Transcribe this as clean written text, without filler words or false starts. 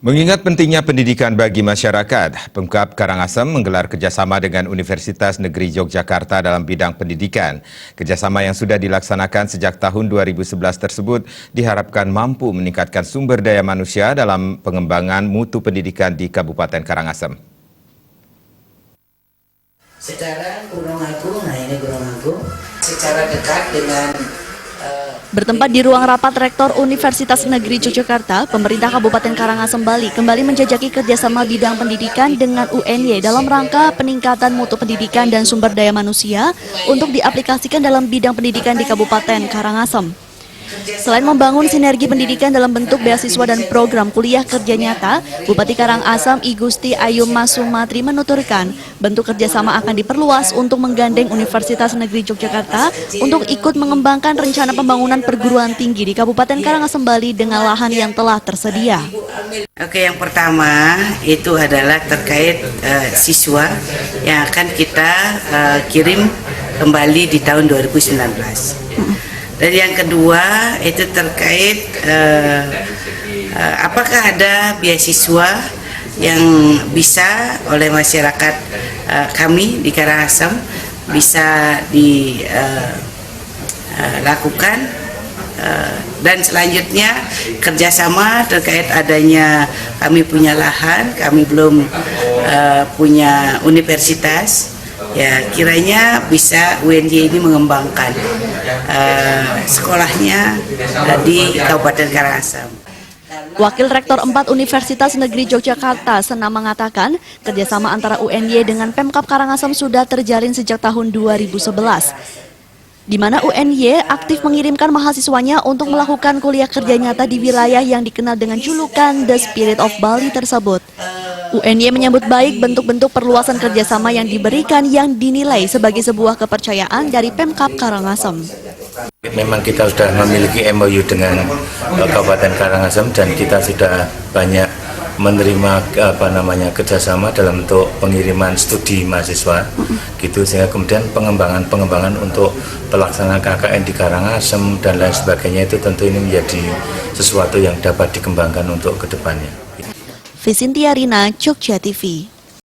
Mengingat pentingnya pendidikan bagi masyarakat, Pemkab Karangasem menggelar kerjasama dengan Universitas Negeri Yogyakarta dalam bidang pendidikan. Kerjasama yang sudah dilaksanakan sejak tahun 2011 tersebut diharapkan mampu meningkatkan sumber daya manusia dalam pengembangan mutu pendidikan di Kabupaten Karangasem. Sekarang Gunung Agung, ini Gunung Agung, secara dekat dengan Bertempat di ruang rapat Rektor Universitas Negeri Yogyakarta, pemerintah Kabupaten Karangasem Bali kembali menjajaki kerjasama bidang pendidikan dengan UNY dalam rangka peningkatan mutu pendidikan dan sumber daya manusia untuk diaplikasikan dalam bidang pendidikan di Kabupaten Karangasem. Selain membangun sinergi pendidikan dalam bentuk beasiswa dan program kuliah kerja nyata, Bupati Karangasem I Gusti Ayu Mas Sumatri menuturkan bentuk kerjasama akan diperluas untuk menggandeng Universitas Negeri Yogyakarta untuk ikut mengembangkan rencana pembangunan perguruan tinggi di Kabupaten Karangasem Bali dengan lahan yang telah tersedia. Oke, yang pertama itu adalah terkait siswa yang akan kita kirim kembali di tahun 2019. Dan yang kedua itu terkait apakah ada beasiswa yang bisa oleh masyarakat kami di Karangasem bisa dilakukan, dan selanjutnya kerjasama terkait adanya kami punya lahan, kami belum punya universitas. Ya, kiranya bisa UNY ini mengembangkan sekolahnya di Kabupaten Karangasem. Wakil Rektor 4 Universitas Negeri Yogyakarta, Sena, mengatakan kerjasama antara UNY dengan Pemkab Karangasem sudah terjalin sejak tahun 2011. Di mana UNY aktif mengirimkan mahasiswanya untuk melakukan kuliah kerja nyata di wilayah yang dikenal dengan julukan The Spirit of Bali tersebut. UNY menyambut baik bentuk-bentuk perluasan kerjasama yang diberikan yang dinilai sebagai sebuah kepercayaan dari Pemkab Karangasem. Memang kita sudah memiliki MOU dengan Kabupaten Karangasem dan kita sudah banyak menerima kerjasama dalam bentuk pengiriman studi mahasiswa, gitu, sehingga kemudian pengembangan untuk pelaksanaan KKN di Karangasem dan lain sebagainya itu tentu ini menjadi sesuatu yang dapat dikembangkan untuk kedepannya. Visintia Rina, Jogja TV.